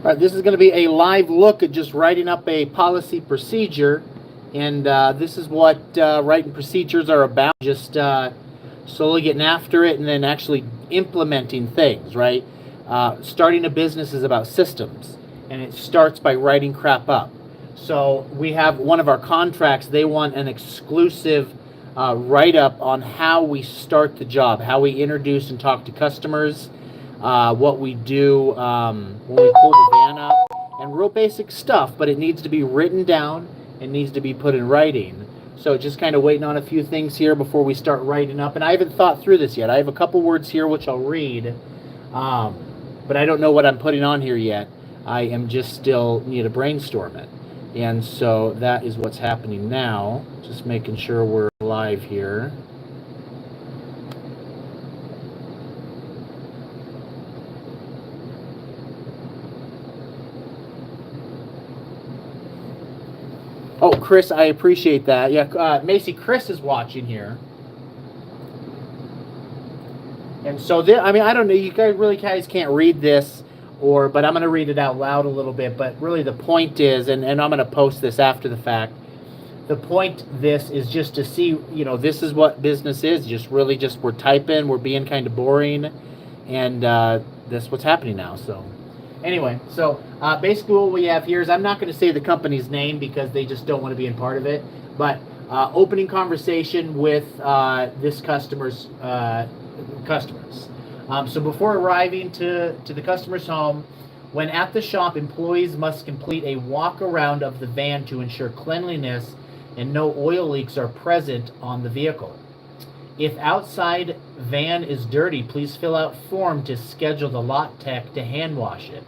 All right, this is going to be a live look at just writing up a policy procedure, and this is what writing procedures are about. Just slowly getting after it and then actually implementing things, right? Starting a business is about systems, and it starts by writing crap up. So we have one of our contracts, they want an exclusive write-up on how we start the job, how we introduce and talk to customers, what we do when we pull the van up, and real basic stuff, but it needs to be written down and needs to be put in writing. So just kind of waiting on a few things here before we start writing up. And I haven't thought through this yet. I have a couple words here which I'll read, but I don't know what I'm putting on here yet. I am just still need to brainstorm it. And so that is what's happening now. Just making sure we're live here. Oh, Chris, I appreciate that. Yeah, Macy, Chris is watching here. And so, I mean, I don't know. You guys can't read this, but I'm going to read it out loud a little bit. But really, the point is, and I'm going to post this after the fact. The point this is just to see, this is what business is. Just we're typing, we're being kind of boring, and that's what's happening now. So, anyway, so basically what we have here is I'm not going to say the company's name because they just don't want to be a part of it. But opening conversation with this customer's customers. So before arriving to the customer's home, when at the shop, employees must complete a walk around of the van to ensure cleanliness and no oil leaks are present on the vehicle. If outside van is dirty, please fill out form to schedule the lot tech to hand wash it.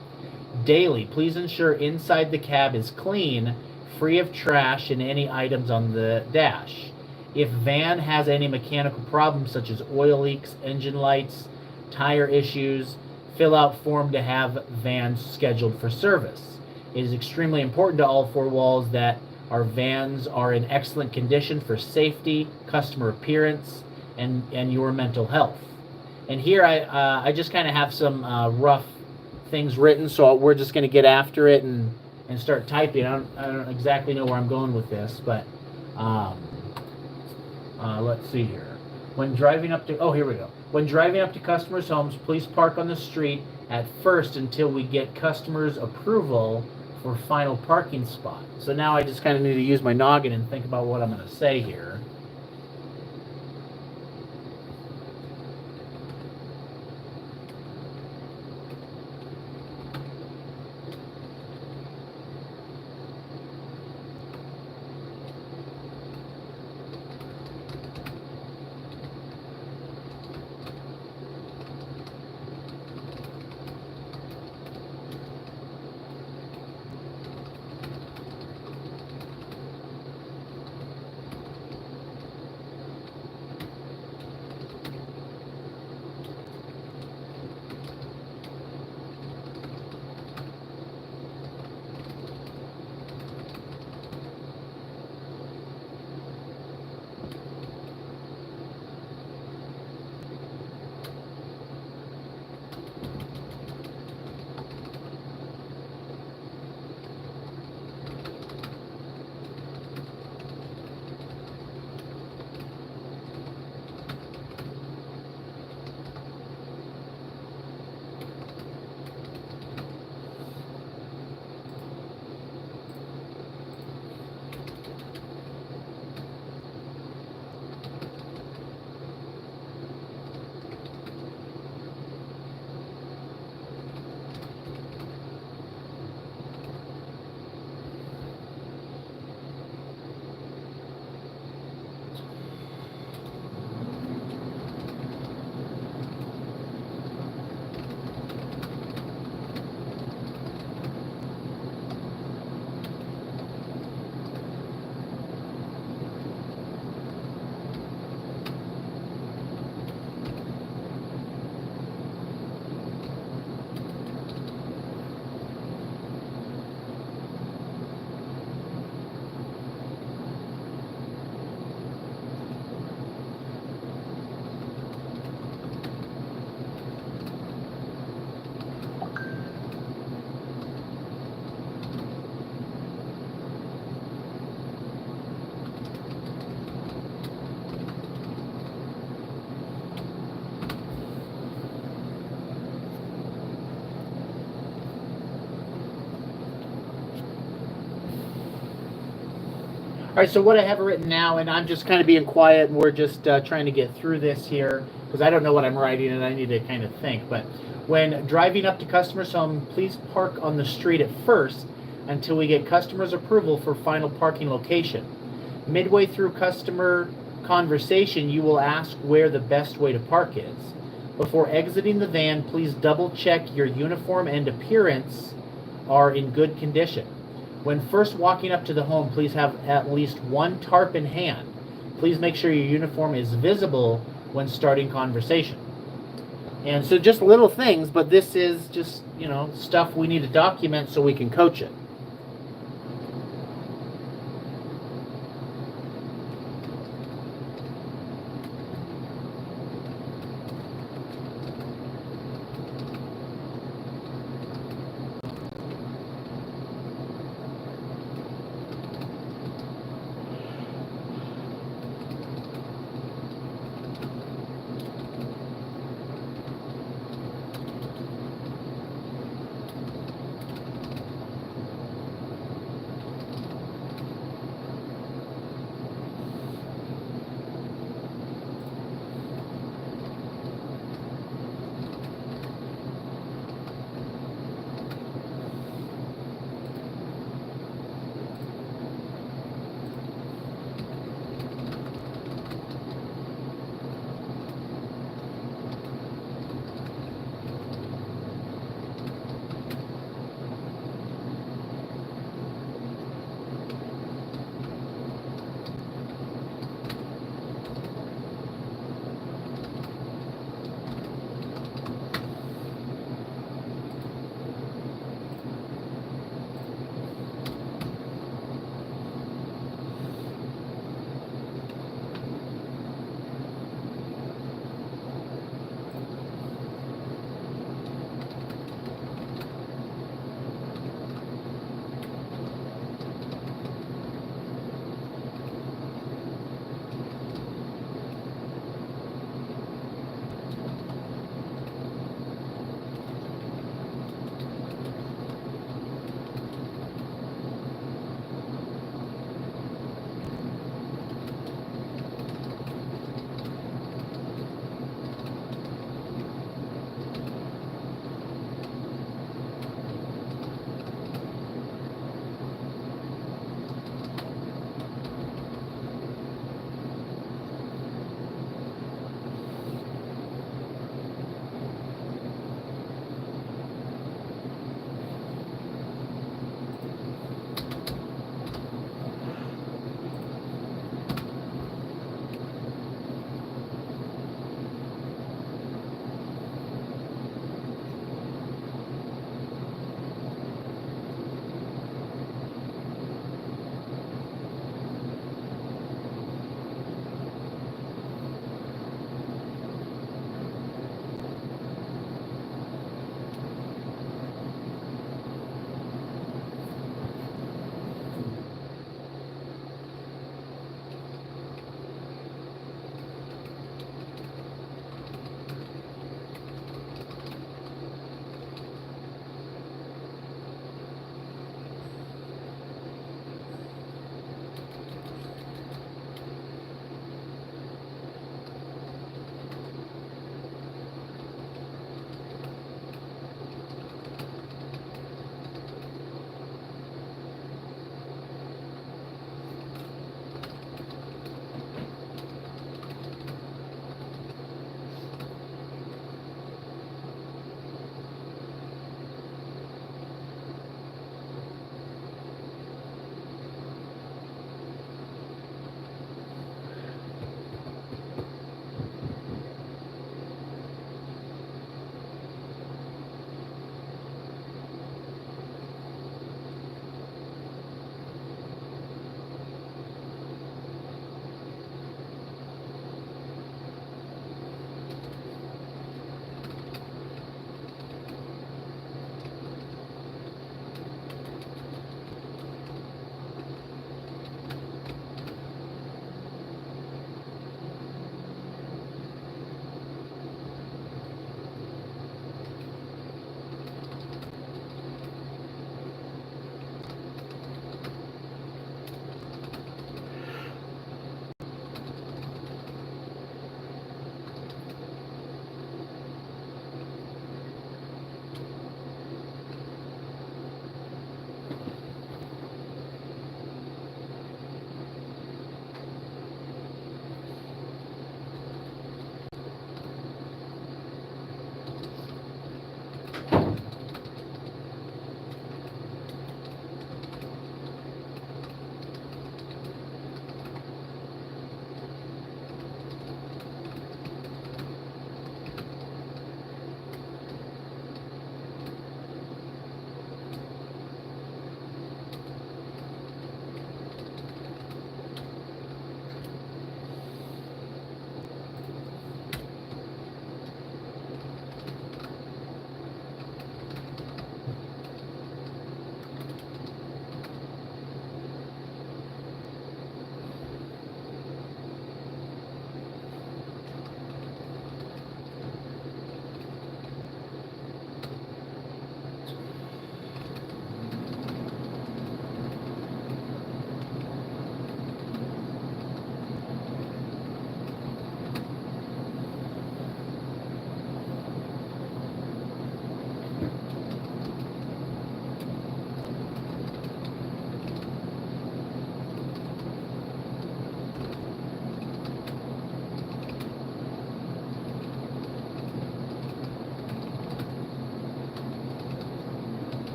Daily, please ensure inside the cab is clean, free of trash and any items on the dash. If van has any mechanical problems such as oil leaks, engine lights, tire issues, fill out form to have vans scheduled for service. It is extremely important to all four walls that our vans are in excellent condition for safety, customer appearance, and your mental health. And here I just kind of have some rough things written, so we're just going to get after it and start typing. I don't exactly know where I'm going with this, but let's see here. When driving up to, here we go. When driving up to customers' homes, please park on the street at first until we get customers' approval for final parking spot. So now I just kind of need to use my noggin and think about what I'm going to say here. right, so what I have written now, and I'm just kind of being quiet, and we're just trying to get through this here because I don't know what I'm writing and I need to kind of think. But when driving up to customer's home, please park on the street at first until we get customer's approval for final parking location. Midway through customer conversation, you will ask where the best way to park is. Before exiting the van, please double check your uniform and appearance are in good condition. When first walking up to the home, please have at least one tarp in hand. Please make sure your uniform is visible when starting conversation. And so just little things, but this is just, stuff we need to document so we can coach it.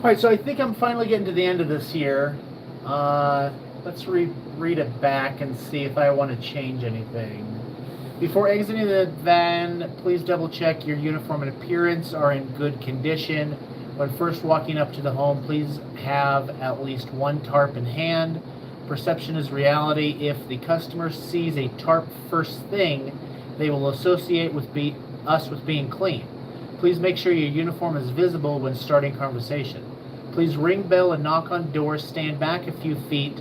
All right, so I think I'm finally getting to the end of this here. Let's read it back and see if I want to change anything. Before exiting the van, please double check your uniform and appearance are in good condition. When first walking up to the home, please have at least one tarp in hand. Perception is reality. If the customer sees a tarp first thing, they will associate with us with being clean. Please make sure your uniform is visible when starting conversation. Please ring bell and knock on doors. Stand back a few feet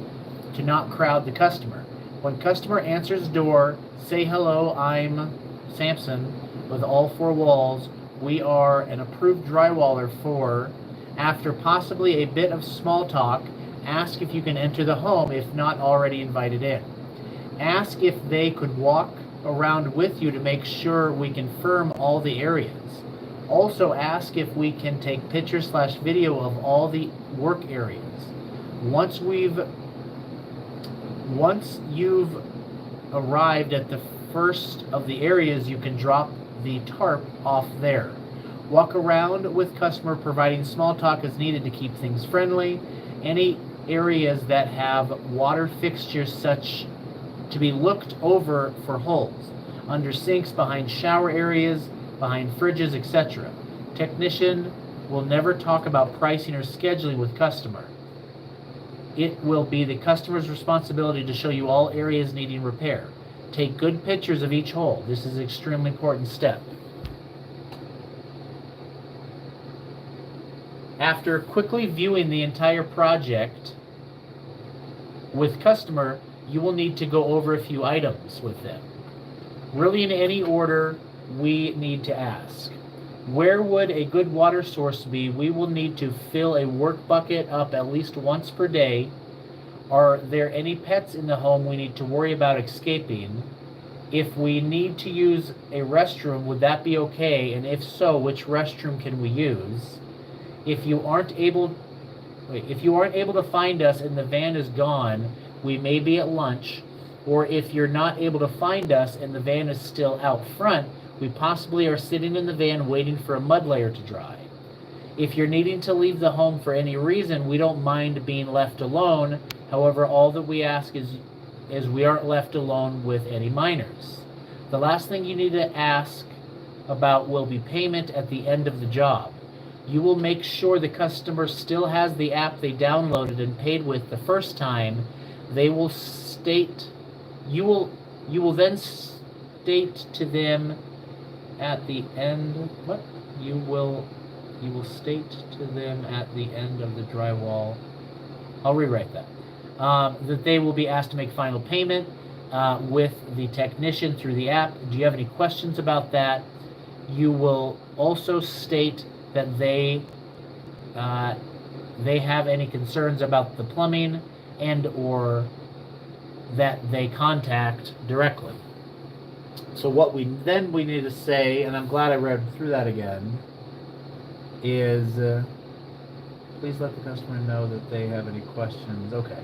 to not crowd the customer. When customer answers door, say hello, I'm Samson with All Four Walls. We are an approved drywaller for. After possibly a bit of small talk, ask if you can enter the home if not already invited in. Ask if they could walk around with you to make sure we confirm all the areas. Also ask if we can take picture/video of all the work areas. Once you've arrived at the first of the areas, you can drop the tarp off there. Walk around with customer, providing small talk as needed to keep things friendly. Any areas that have water fixtures such to be looked over for holes. Under sinks, behind shower areas, behind fridges, etc. Technician will never talk about pricing or scheduling with customer. It will be the customer's responsibility to show you all areas needing repair. Take good pictures of each hole. This is an extremely important step. After quickly viewing the entire project with customer, you will need to go over a few items with them. Really in any order, we need to ask. Where would a good water source be? We will need to fill a work bucket up at least once per day. Are there any pets in the home we need to worry about escaping? If we need to use a restroom, would that be okay? And if so, which restroom can we use? If you aren't able to find us and the van is gone, we may be at lunch. Or if you're not able to find us and the van is still out front, we possibly are sitting in the van waiting for a mud layer to dry. If you're needing to leave the home for any reason, we don't mind being left alone. However, all that we ask is we aren't left alone with any minors. The last thing you need to ask about will be payment at the end of the job. You will make sure the customer still has the app they downloaded and paid with the first time. You will then state to them at the end you will state to them at the end of the drywall. I'll rewrite that. That they will be asked to make final payment with the technician through the app. Do you have any questions about that? You will also state that they have any concerns about the plumbing and or that they contact directly. So what we need to say, and I'm glad I read through that again, is please let the customer know that they have any questions. Okay.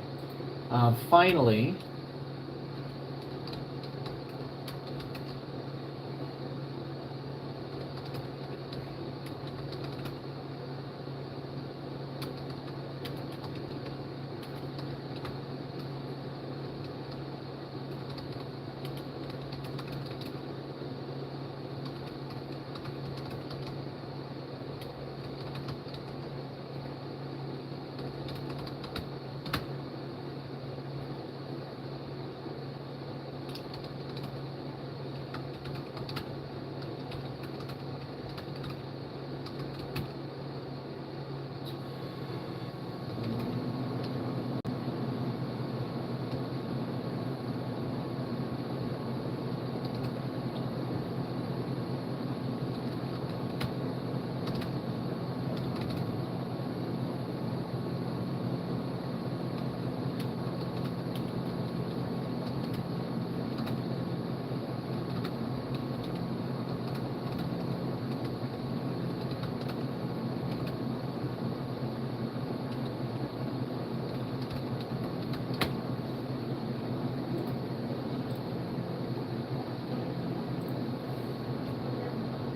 Finally,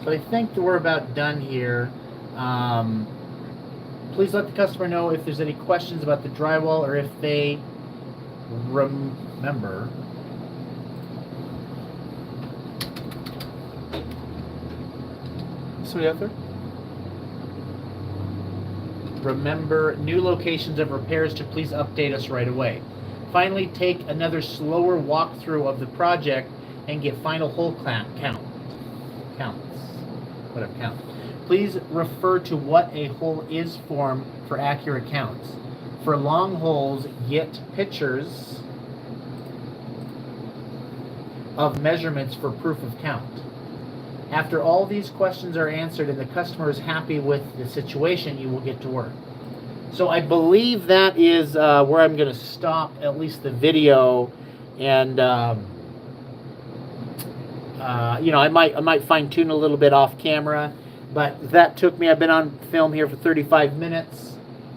so I think that we're about done here. Please let the customer know if there's any questions about the drywall or if they remember. Somebody out there? Remember new locations of repairs to please update us right away. Finally, take another slower walkthrough of the project and get final hole counts. Whatever count. Please refer to what a hole is form for accurate counts. For long holes, get pictures of measurements for proof of count. After all these questions are answered and the customer is happy with the situation, you will get to work. So I believe that is where I'm going to stop at least the video, and you know, I might fine tune a little bit off camera, but that took me. I've been on film here for 35 minutes,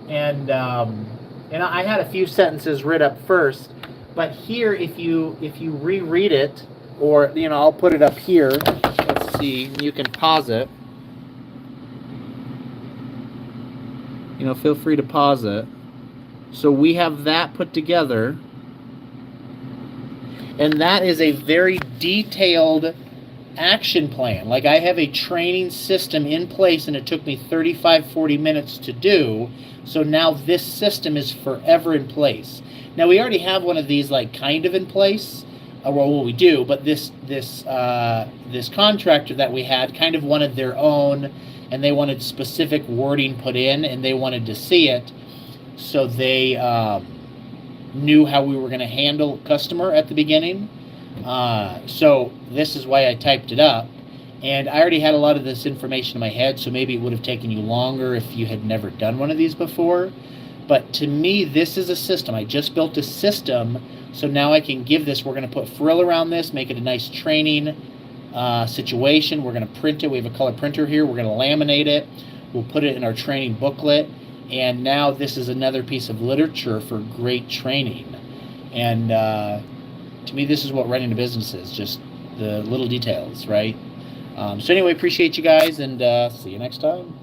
and I had a few sentences writ up first, but here if you reread it, or you know, I'll put it up here. Let's see. You can pause it. You know, feel free to pause it. So we have that put together, and that is a very detailed action plan. Like, I have a training system in place, and it took me 35-40 minutes to do. So now this system is forever in place. Now we already have one of these, like, kind of in place. Well, we do, but this contractor that we had kind of wanted their own, and they wanted specific wording put in, and they wanted to see it, so they knew how we were going to handle customer at the beginning. So this is why I typed it up, and I already had a lot of this information in my head, so maybe it would have taken you longer if you had never done one of these before. But to me, this is a system. I just built a system, so now I can give this. We're going to put frill around this, make it a nice training situation. We're going to print it. We have a color printer here. We're going to laminate it. We'll put it in our training booklet. And now this is another piece of literature for great training. And to me, this is what running a business is, just the little details, right? So anyway, appreciate you guys, and see you next time.